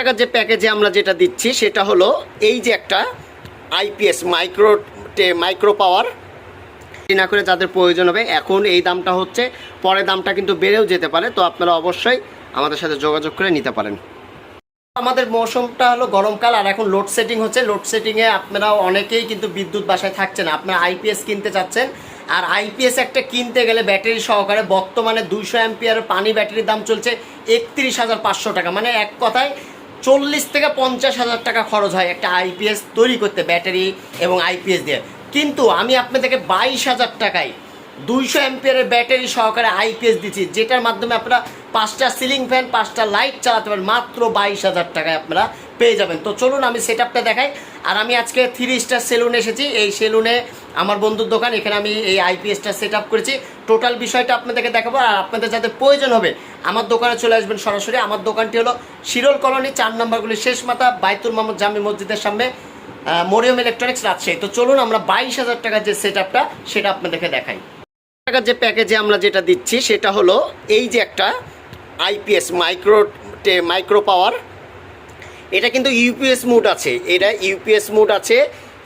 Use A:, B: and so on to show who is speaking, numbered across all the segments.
A: টাকার যে প্যাকেজে আমরা যেটা দিচ্ছি সেটা হলো এই যে একটা আইপিএস মাইক্রো পাওয়ার না করে যাদের প্রয়োজন হবে এখন এই দামটা হচ্ছে, পরে দামটা কিন্তু বেড়েও যেতে পারে। তো আপনারা অবশ্যই আমাদের সাথে যোগাযোগ করে নিতে পারেন। আমাদের মৌসুমটা হলো গরমকাল, আর এখন লোডশেডিং হচ্ছে। লোডশেডিংয়ে আপনারা অনেকেই কিন্তু বিদ্যুৎ বাসায় থাকছে না, আপনারা আইপিএস কিনতে চাচ্ছেন। আর আইপিএস একটা কিনতে গেলে ব্যাটারি সহকারে বর্তমানে 200 অ্যাম্পিয়ারের পানি ব্যাটারির দাম চলছে 31,500 টাকা, মানে এক কথায় 40 থেকে 50,000 টাকা খরচ হয় একটা আইপিএস তৈরি করতে, ব্যাটারি এবং আইপিএস দিয়ে। কিন্তু আমি আপনাদেরকে 22,000 টাকায় 200 অ্যাম্পিয়ারের ব্যাটারি সহকারে আইপিএস দিচ্ছি, যেটার মাধ্যমে আপনারা 5টা সিলিং ফ্যান 5টা লাইট চালাতে পারেন মাত্র 22,000 টাকায় আপনারা পেয়ে যাবেন। তো চলুন আমি সেটআপটা দেখাই। আর আমি আজকে 3 স্টার সেলুনে এসেছি। এই সেলুনে আমার বন্ধুর দোকান, এখানে আমি এই আইপিএসটা সেট আপ করেছি। টোটাল বিষয়টা আপনাদেরকে দেখাবো। আর আপনাদের যাদের প্রয়োজন হবে আমার দোকানে চলে আসবেন সরাসরি। আমার দোকানটি হলো শিরোল কলোনি 4 নম্বরগুলি শেষ মাথা, বাইতুল মোহাম্মদ জামি মসজিদের সামনে, মরিয়ম ইলেকট্রনিক্স, রাজশাহী। তো চলুন আমরা 22,000 টাকার যে সেটআপটা সেটা আপনাদেরকে দেখাই। টাকার যে প্যাকেজে আমরা যেটা দিচ্ছি সেটা হলো এই যে একটা আইপিএস মাইক্রো পাওয়ার। এটা কিন্তু ইউপিএস মোড আছে, এটা ইউপিএস মোড আছে।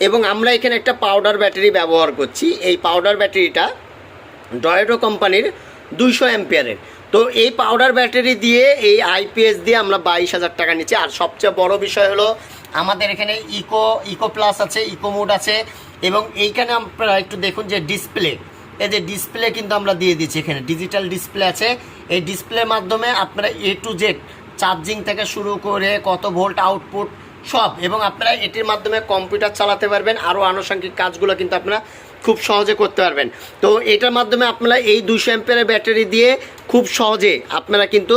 A: এবং আমরা এখানে একটা পাউডার ব্যাটারি ব্যবহার করছি। এই পাউডার ব্যাটারিটা ডয়েডো কোম্পানির 200 অ্যাম্পিয়ারের। তো এই পাউডার ব্যাটারি দিয়ে এই আইপিএস দিয়ে আমরা 22,000 টাকা নিচ্ছি। আর সবচেয়ে বড় বিষয় হলো আমাদের এখানে ইকো প্লাস আছে, ইকো মোড আছে। এবং এইখানে আপনারা একটু দেখুন যে ডিসপ্লে, এই যে ডিসপ্লে কিন্তু আমরা দিয়ে দিচ্ছি, এখানে ডিজিটাল ডিসপ্লে আছে। এই ডিসপ্লের মাধ্যমে আপনারা A to Z চার্জিং থেকে শুরু করে কত ভোল্ট আউটপুট সব, এবং আপনারা এটির মাধ্যমে কম্পিউটার চালাতে পারবেন। আরও আনুষঙ্গিক কাজগুলো কিন্তু আপনারা খুব সহজে করতে পারবেন। তো এটার মাধ্যমে আপনারা এই 200 অ্যাম্পিয়ারের ব্যাটারি দিয়ে খুব সহজে আপনারা কিন্তু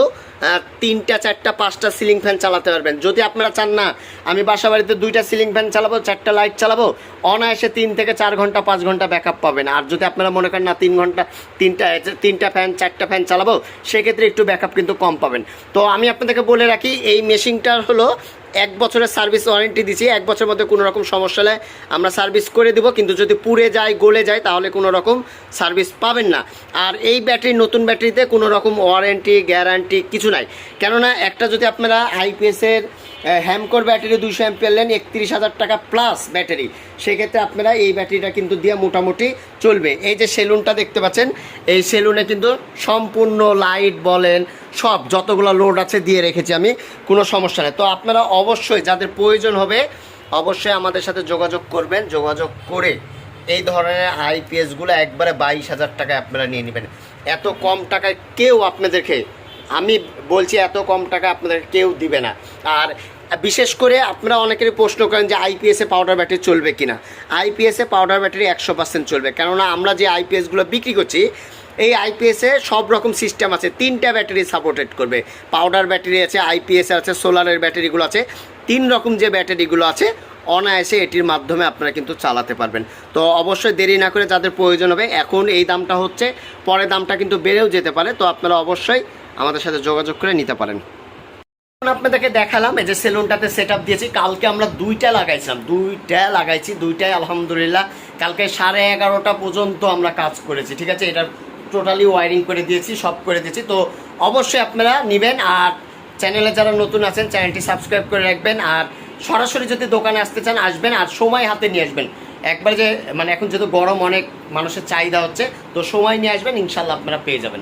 A: 3টা 4টা 5টা সিলিং ফ্যান চালাতে পারবেন। যদি আপনারা চান না আমি বাসা বাড়িতে 2টা সিলিং ফ্যান চালাবো, 4টা লাইট চালাবো, অনায়াসে 3 থেকে 4 ঘন্টা 5 ঘন্টা ব্যাকআপ পাবেন। আর যদি আপনারা মনে করেন না 3 ঘন্টা 3টা ফ্যান 4টা ফ্যান চালাবো, সেক্ষেত্রে একটু ব্যাকআপ কিন্তু কম পাবেন। তো আমি আপনাদেরকে বলে রাখি এই মেশিনটার হলো 1 বছরের সার্ভিস ওয়ারেন্টি দিচ্ছি। 1 বছরের মধ্যে কোনো রকম সমস্যা হলে আমরা সার্ভিস করে দেবো, কিন্তু যদি পুড়ে যায় গলে যায় তাহলে কোনো রকম সার্ভিস পাবেন না। আর এই ব্যাটারি নতুন ব্যাটারিতে কোনো রকম ওয়ারেন্টি গ্যারান্টি কিছু নাই। কেননা একটা যদি আপনারা আইপিএসের হ্যামকোর ব্যাটারি 200 অ্যাম্পিয়ার নেন 31,000 টাকা প্লাস ব্যাটারি, সেক্ষেত্রে আপনারা এই ব্যাটারিটা কিন্তু দিয়ে মোটামুটি চলবে। এই যে সেলুনটা দেখতে পাচ্ছেন, এই সেলুনে কিন্তু সম্পূর্ণ লাইট বলেন সব যতগুলো লোড আছে দিয়ে রেখেছি আমি, কোনো সমস্যা নেই। তো আপনারা অবশ্যই যাদের প্রয়োজন হবে অবশ্যই আমাদের সাথে যোগাযোগ করবেন। যোগাযোগ করে এই ধরনের আইপিএসগুলো একবারে 22,000 টাকায় আপনারা নিয়ে নেবেন। এত কম টাকায় কেউ আপনাদেরকে, আমি বলছি এত কম টাকা আপনাদের কেউ দিবে না। আর বিশেষ করে আপনারা অনেকেরই প্রশ্ন করেন যে আইপিএসে পাউডার ব্যাটারি চলবে কি না। আইপিএসে পাউডার ব্যাটারি 100% চলবে, কেননা আমরা যে আইপিএসগুলো বিক্রি করছি এই আইপিএসে সব রকম সিস্টেম আছে। 3টা ব্যাটারি সাপোর্টেড করবে, পাউডার ব্যাটারি আছে, আইপিএস আছে, সোলারের ব্যাটারিগুলো আছে। 3 রকম যে ব্যাটারিগুলো আছে অনায়াসে এটির মাধ্যমে আপনারা কিন্তু চালাতে পারবেন। তো অবশ্যই দেরি না করে যাদের প্রয়োজন হবে এখন এই দামটা হচ্ছে, পরে দামটা কিন্তু বেড়েও যেতে পারে। তো আপনারা অবশ্যই আমাদের সাথে যোগাযোগ করে নিতে পারেন। আপনাদেরকে দেখালাম এই যে সেলুনটাতে সেট আপ দিয়েছি। কালকে আমরা 2টা লাগাইছিলাম, 2টা লাগাইছি, 2টাই আলহামদুলিল্লাহ কালকে 11:30টা পর্যন্ত আমরা কাজ করেছি। ঠিক আছে, এটা টোটালি ওয়ারিং করে দিয়েছি, সব করে দিয়েছি। তো অবশ্যই আপনারা নেবেন। আর চ্যানেলে যারা নতুন আছেন চ্যানেলটি সাবস্ক্রাইব করে রাখবেন। আর সরাসরি যদি দোকানে আসতে চান আসবেন, আর সময় হাতে নিয়ে আসবেন। একবার যে মানে এখন যেহেতু গরম অনেক মানুষের চাহিদা হচ্ছে, তো সময় নিয়ে আসবেন, ইনশাল্লাহ আপনারা পেয়ে যাবেন।